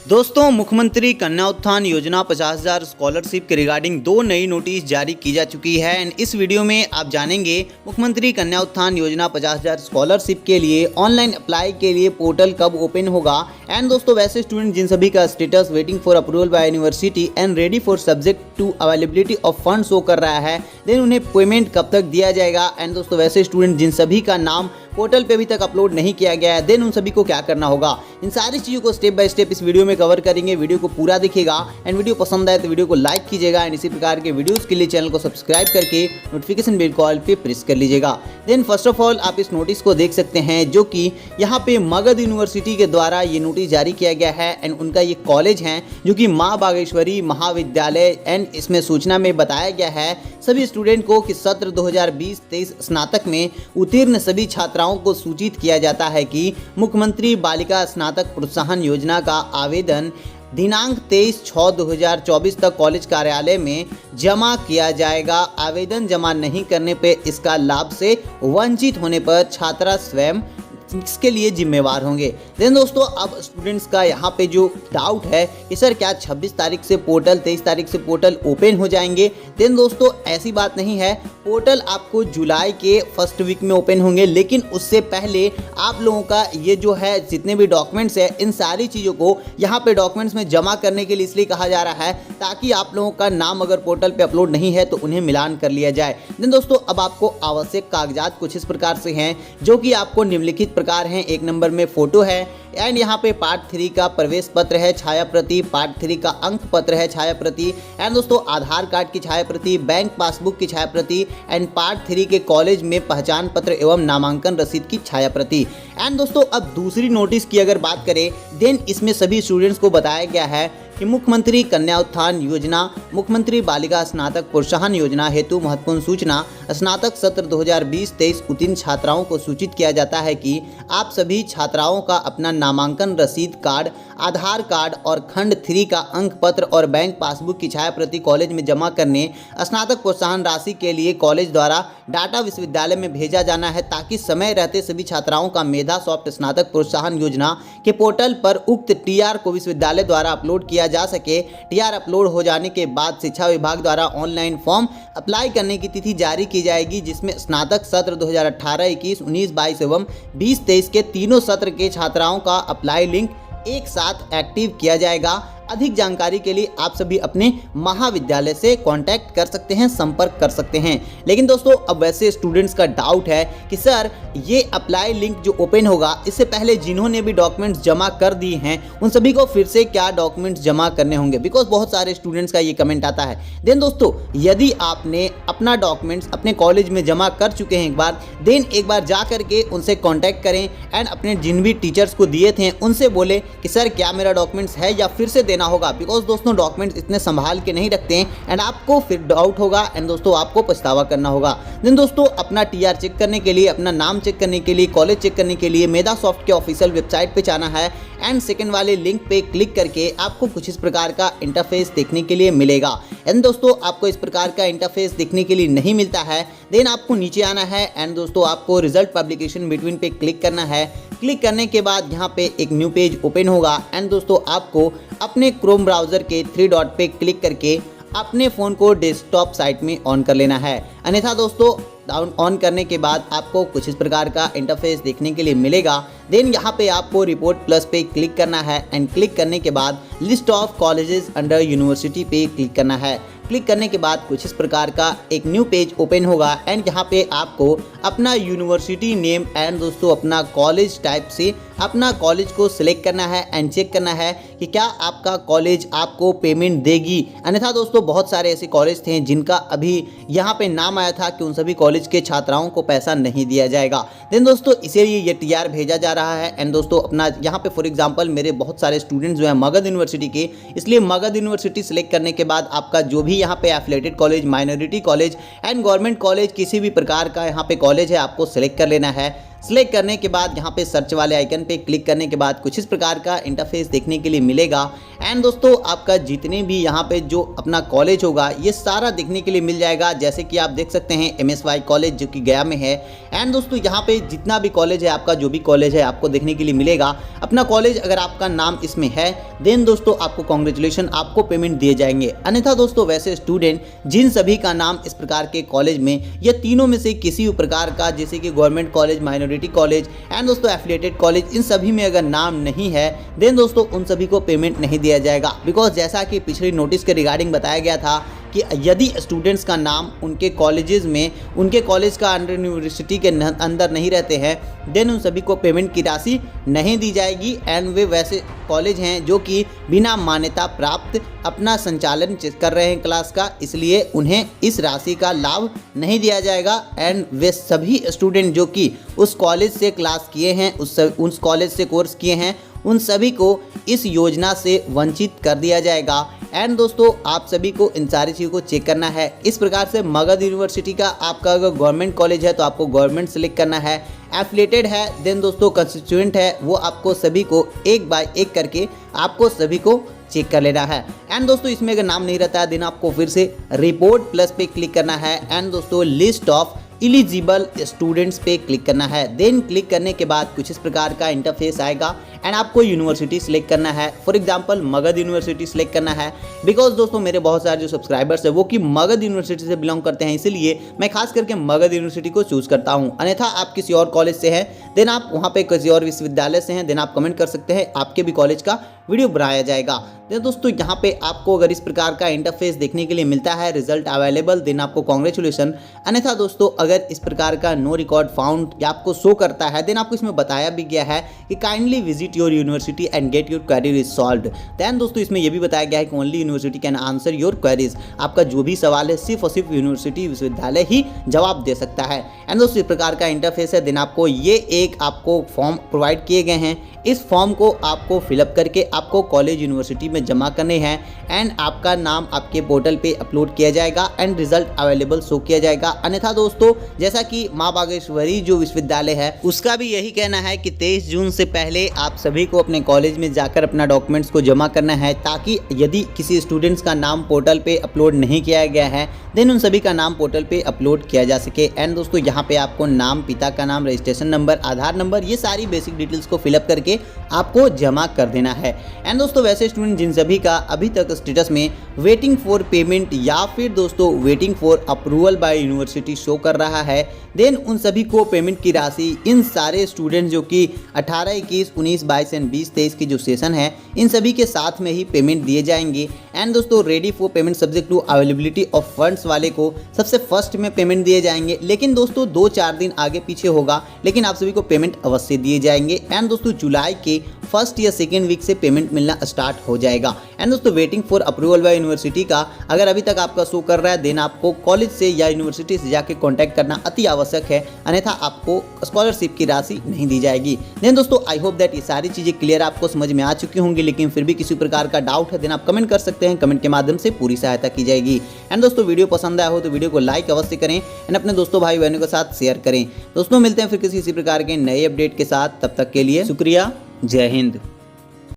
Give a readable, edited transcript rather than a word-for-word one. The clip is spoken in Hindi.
दोस्तों, मुख्यमंत्री कन्या उत्थान योजना 50,000 स्कॉलरशिप के रिगार्डिंग दो नई नोटिस जारी की जा चुकी है एंड इस वीडियो में आप जानेंगे मुख्यमंत्री कन्या उत्थान योजना 50,000 स्कॉलरशिप के लिए ऑनलाइन अप्लाई के लिए पोर्टल कब ओपन होगा। एंड दोस्तों, वैसे स्टूडेंट जिन सभी का status waiting for approval by university and ready for subject to availability of fund show कर रहा है, देन उन्हें पेमेंट कब तक दिया जाएगा। एंड दोस्तों, वैसे स्टूडेंट जिन सभी का नाम पोर्टल पे अभी तक अपलोड नहीं किया गया है, देन उन सभी को क्या करना होगा, इन सारी चीज़ों को स्टेप बाय स्टेप इस वीडियो में कवर करेंगे। वीडियो को पूरा देखिएगा एंड वीडियो पसंद आए तो वीडियो को लाइक कीजिएगा एंड इसी प्रकार के वीडियोस के लिए चैनल को सब्सक्राइब करके नोटिफिकेशन बेल कॉल पे प्रेस कर लीजिएगा। देन फर्स्ट ऑफ ऑल आप इस नोटिस को देख सकते हैं जो कि यहाँ पे मगध यूनिवर्सिटी के द्वारा ये नोटिस जारी किया गया है एंड उनका ये कॉलेज है जो कि माँ बागेश्वरी महाविद्यालय। एंड इसमें सूचना में बताया गया है सभी स्टूडेंट को कि सत्र 2020-23 स्नातक में उत्तीर्ण सभी छात्राओं को सूचित किया जाता है कि मुख्यमंत्री बालिका स्नातक प्रोत्साहन योजना का आवेदन दिनांक 23/6/2024 तक कॉलेज कार्यालय में जमा किया जाएगा। आवेदन जमा नहीं करने पर इसका लाभ से वंचित होने पर छात्रा स्वयं इसके लिए जिम्मेवार होंगे। देन दोस्तों, अब स्टूडेंट्स का यहाँ पे जो डाउट है कि सर क्या 26 तारीख से पोर्टल 23 तारीख से पोर्टल ओपन हो जाएंगे। देन दोस्तों, ऐसी बात नहीं है, पोर्टल आपको जुलाई के फर्स्ट वीक में ओपन होंगे, लेकिन उससे पहले आप लोगों का ये जो है जितने भी डॉक्यूमेंट्स है इन सारी चीज़ों को यहाँ पे डॉक्यूमेंट्स में जमा करने के लिए इसलिए कहा जा रहा है ताकि आप लोगों का नाम अगर पोर्टल पे अपलोड नहीं है तो उन्हें मिलान कर लिया जाए। देन दोस्तों, अब आपको आवश्यक कागजात कुछ इस प्रकार से हैं जो कि आपको निम्नलिखित प्रकार हैं। एक नंबर में फोटो है एंड यहाँ पे पार्ट 3 का प्रवेश पत्र है छाया प्रति, पार्ट 3 का अंक पत्र है छाया प्रति एंड दोस्तों आधार कार्ड की छाया प्रति, बैंक पासबुक की छाया प्रति एंड पार्ट 3 के कॉलेज में पहचान पत्र एवं नामांकन रसीद की छाया प्रति। एंड दोस्तों, अब दूसरी नोटिस की अगर बात करें, देन इसमें सभी स्टूडेंट्स को बताया गया है कि मुख्यमंत्री कन्या उत्थान योजना, मुख्यमंत्री बालिका स्नातक प्रोत्साहन योजना हेतु महत्वपूर्ण सूचना। स्नातक सत्र 2020-23 उत्तीर्ण छात्राओं को सूचित किया जाता है कि आप सभी छात्राओं का अपना नामांकन रसीद कार्ड, आधार कार्ड और खंड 3 का अंक पत्र और बैंक पासबुक की छाया प्रति कॉलेज में जमा करने स्नातक प्रोत्साहन राशि के लिए कॉलेज द्वारा डाटा विश्वविद्यालय में भेजा जाना है ताकि समय रहते सभी छात्राओं का मेधा सॉफ्ट स्नातक प्रोत्साहन योजना के पोर्टल पर उक्त टीआर को विश्वविद्यालय द्वारा अपलोड किया जा सके। टीआर अपलोड हो जाने के बाद शिक्षा विभाग द्वारा ऑनलाइन फॉर्म अप्लाई करने की तिथि जारी की जाएगी जिसमें स्नातक सत्र 2018-21, 19-22 एवं 20-23 के तीनों सत्र के छात्राओं का अप्लाई लिंक एक साथ एक्टिव किया जाएगा। अधिक जानकारी के लिए आप सभी अपने महाविद्यालय से कांटेक्ट कर सकते हैं, संपर्क कर सकते हैं। लेकिन दोस्तों, अब वैसे स्टूडेंट्स का डाउट है कि सर ये अप्लाई लिंक जो ओपन होगा इससे पहले जिन्होंने भी डॉक्यूमेंट्स जमा कर दिए हैं उन सभी को फिर से क्या डॉक्यूमेंट्स जमा करने होंगे, बिकॉज बहुत सारे स्टूडेंट्स का ये कमेंट आता है। देन दोस्तों, यदि आपने अपना डॉक्यूमेंट्स अपने कॉलेज में जमा कर चुके हैं एक बार, देन एक बार जा करके उनसे कॉन्टैक्ट करें एंड अपने जिन भी टीचर्स को दिए थे उनसे बोले कि सर क्या मेरा डॉक्यूमेंट्स है या फिर से देना होगा, बिकॉज दोस्तों डॉक्यूमेंट्स इतने संभाल के नहीं रखते हैं एंड आपको फिर डाउट होगा एंड दोस्तों आपको पछतावा करना होगा। देन दोस्तों, अपना टीआर चेक करने के लिए, अपना नाम चेक करने के लिए, कॉलेज चेक करने के लिए मेधा सॉफ्ट के ऑफिशियल वेबसाइट पे जाना है एंड सेकंड वाले लिंक पे क्लिक करके आपको कुछ इस प्रकार का इंटरफेस देखने के लिए मिलेगा। एंड दोस्तों, आपको इस प्रकार का इंटरफेस देखने के लिए नहीं मिलता है, देन आपको नीचे आना है एंड दोस्तों आपको रिजल्ट पब्लिकेशन बिटवीन पे क्लिक करना है। क्लिक करने के बाद यहाँ पे एक न्यू पेज ओपन होगा एंड दोस्तों आपको अपने क्रोम ब्राउज़र के 3 डॉट पे क्लिक करके अपने फ़ोन को डेस्कटॉप साइट में ऑन कर लेना है। अन्यथा दोस्तों ऑन करने के बाद आपको कुछ इस प्रकार का इंटरफेस देखने के लिए मिलेगा। देन यहाँ पे आपको रिपोर्ट प्लस पे क्लिक करना है एंड क्लिक करने के बाद list of colleges under university पे क्लिक करना है। क्लिक करने के बाद कुछ इस प्रकार का एक न्यू पेज ओपन होगा एंड यहाँ पे आपको अपना यूनिवर्सिटी नेम एंड दोस्तों अपना कॉलेज टाइप से अपना कॉलेज को सिलेक्ट करना है एंड चेक करना है कि क्या आपका कॉलेज आपको पेमेंट देगी। अन्यथा दोस्तों बहुत सारे ऐसे कॉलेज थे जिनका अभी यहाँ पे नाम आया था कि उन सभी कॉलेज के छात्राओं को पैसा नहीं दिया जाएगा। देन दोस्तों इसीलिए ये टीआर भेजा जा रहा है एंड दोस्तों अपना यहाँ पे फॉर एग्जांपल मेरे बहुत सारे स्टूडेंट्स जो हैं मगध यूनिवर्सिटी के, इसलिए मगध यूनिवर्सिटी सिलेक्ट करने के बाद आपका जो भी यहाँ पे affiliated college, minority college and government college किसी भी प्रकार का यहाँ पे कॉलेज है आपको सिलेक्ट कर लेना है। सिलेक्ट करने के बाद यहाँ पे सर्च वाले आइकन पे क्लिक करने के बाद कुछ इस प्रकार का इंटरफेस देखने के लिए मिलेगा एंड दोस्तों आपका जितने भी यहाँ पे जो अपना कॉलेज होगा ये सारा देखने के लिए मिल जाएगा। जैसे कि आप देख सकते हैं MSY कॉलेज जो कि गया में है। एंड दोस्तों यहाँ पे जितना भी कॉलेज है, आपका जो भी कॉलेज है आपको देखने के लिए मिलेगा। अपना कॉलेज अगर आपका नाम इसमें है देन दोस्तों आपको कॉन्ग्रेचुलेशन, आपको पेमेंट दिए जाएंगे। अन्यथा दोस्तों वैसे स्टूडेंट जिन सभी का नाम इस प्रकार के कॉलेज में या तीनों में से किसी प्रकार का, जैसे कि government college, minority college and दोस्तों एफिलिएटेड कॉलेज, इन सभी में अगर नाम नहीं है देन दोस्तों उन सभी को पेमेंट नहीं दिया जाएगा। बिकॉज जैसा कि पिछली नोटिस के रिगार्डिंग बताया गया था कि यदि स्टूडेंट्स का नाम उनके कॉलेजेस में, उनके कॉलेज का अंडर यूनिवर्सिटी के अंदर नहीं रहते हैं देन उन सभी को पेमेंट की राशि नहीं दी जाएगी। एंड वे वैसे कॉलेज हैं जो कि बिना मान्यता प्राप्त अपना संचालन कर रहे हैं क्लास का, इसलिए उन्हें इस राशि का लाभ नहीं दिया जाएगा। एंड वे सभी स्टूडेंट जो कि उस कॉलेज से क्लास किए हैं, उस कॉलेज से कोर्स किए हैं, उन सभी को इस योजना से वंचित कर दिया जाएगा। एंड दोस्तों आप सभी को इन सारी चीज़ों को चेक करना है। इस प्रकार से मगध यूनिवर्सिटी का आपका अगर गवर्नमेंट कॉलेज है तो आपको गवर्नमेंट सेलेक्ट करना है, एफिलिएटेड है देन दोस्तों कंस्टिट्यूएंट है, वो आपको सभी को एक बाय एक करके आपको सभी को चेक कर लेना है। एंड दोस्तों इसमें अगर नाम नहीं रहता है देन आपको फिर से रिपोर्ट प्लस पे क्लिक करना है एंड दोस्तों लिस्ट ऑफ एलिजिबल स्टूडेंट्स पे क्लिक करना है। देन क्लिक करने के बाद कुछ इस प्रकार का इंटरफेस आएगा एंड आपको यूनिवर्सिटी सिलेक्ट करना है। For example Magadh university select करना है। बिकॉज दोस्तों मेरे बहुत सारे जो सब्सक्राइबर्स है वो कि मगध यूनिवर्सिटी से बिलोंग करते हैं, इसीलिए मैं खास करके मगध यूनिवर्सिटी को चूज करता हूँ। अन्यथा आप किसी और कॉलेज से हैं देन आप वहाँ पे किसी और विश्वविद्यालय से हैं देन आप कमेंट कर सकते हैं, आपके भी कॉलेज का वीडियो बनाया जाएगा। देन दोस्तों यहाँ पे आपको अगर इस प्रकार का इंटरफेस देखने के लिए मिलता है, रिजल्ट अवेलेबल, देन आपको कॉन्ग्रेचुलेशन। अन्यथा दोस्तों अगर इस प्रकार का नो रिकॉर्ड फाउंड या आपको शो करता है देन आपको इसमें बताया भी गया है कि kindly visit your university and get your query is solved. Then दोस्तों इसमें यह भी बताया गया है कि only university can answer your queries. आपका जो भी सवाल है सिर्फ और सिर्फ यूनिवर्सिटी, विश्वविद्यालय ही जवाब दे सकता है। एंड दोस्तों इस प्रकार का इंटरफेस है। देन आपको ये एक आपको फॉर्म प्रोवाइड किए गए हैं। इस फॉर्म को आपको फिलअप करके आपको कॉलेज यूनिवर्सिटी में जमा करने हैं एंड आपका नाम आपके पोर्टल पे अपलोड किया जाएगा एंड रिजल्ट अवेलेबल शो किया जाएगा। अन्यथा दोस्तों जैसा कि माँ बागेश्वरी जो विश्वविद्यालय है उसका भी यही कहना है कि 23 जून से पहले आप सभी को अपने कॉलेज में जाकर अपना डॉक्यूमेंट्स को जमा करना है, ताकि यदि किसी स्टूडेंट्स का नाम पोर्टल पे अपलोड नहीं किया गया है देन उन सभी का नाम पोर्टल पे अपलोड किया जा सके। एंड दोस्तों यहाँ पे आपको नाम, पिता का नाम, रजिस्ट्रेशन नंबर, आधार नंबर, ये सारी बेसिक डिटेल्स को फिलअप करके आपको जमा कर देना है। एंड दोस्तों वैसे स्टूडेंट जिन सभी का अभी तक स्टेटस में वेटिंग फॉर पेमेंट या फिर दोस्तों waiting for approval by university show कर रहा है देन उन सभी को पेमेंट की राशि, इन सारे स्टूडेंट जो कि 18, 21, 19, 22 एंड 20, 23 की जो सेशन है इन सभी के साथ में ही पेमेंट दिए जाएंगे। एंड दोस्तों ready for payment subject to availability of funds वाले को सबसे फर्स्ट में पेमेंट दिए जाएंगे, लेकिन दोस्तों 2-4 दिन आगे पीछे होगा, लेकिन आप सभी को पेमेंट अवश्य दिए जाएंगे। एंड दोस्तों जुलाई के फर्स्ट या सेकेंड वीक से पेमेंट मिलना स्टार्ट हो जाएगा। एंड दोस्तों waiting for approval by university का अगर अभी तक आपका शो कर रहा है देन आपको कॉलेज से या यूनिवर्सिटी से जाके कांटेक्ट करना अति आवश्यक है, अन्यथा आपको स्कॉलरशिप की राशि नहीं दी जाएगी। देन दोस्तों आई होप दैट ये सारी चीज़ें क्लियर आपको समझ में आ चुकी होंगी, लेकिन फिर भी किसी प्रकार का डाउट है देन आप कमेंट कर सकते हैं, कमेंट के माध्यम से पूरी सहायता की जाएगी। एंड दोस्तों वीडियो पसंद आया हो तो वीडियो को लाइक अवश्य करें एंड अपने दोस्तों भाई बहनों के साथ शेयर करें। दोस्तों मिलते हैं फिर किसी प्रकार के नए अपडेट के साथ, तब तक के लिए शुक्रिया, जय हिंद।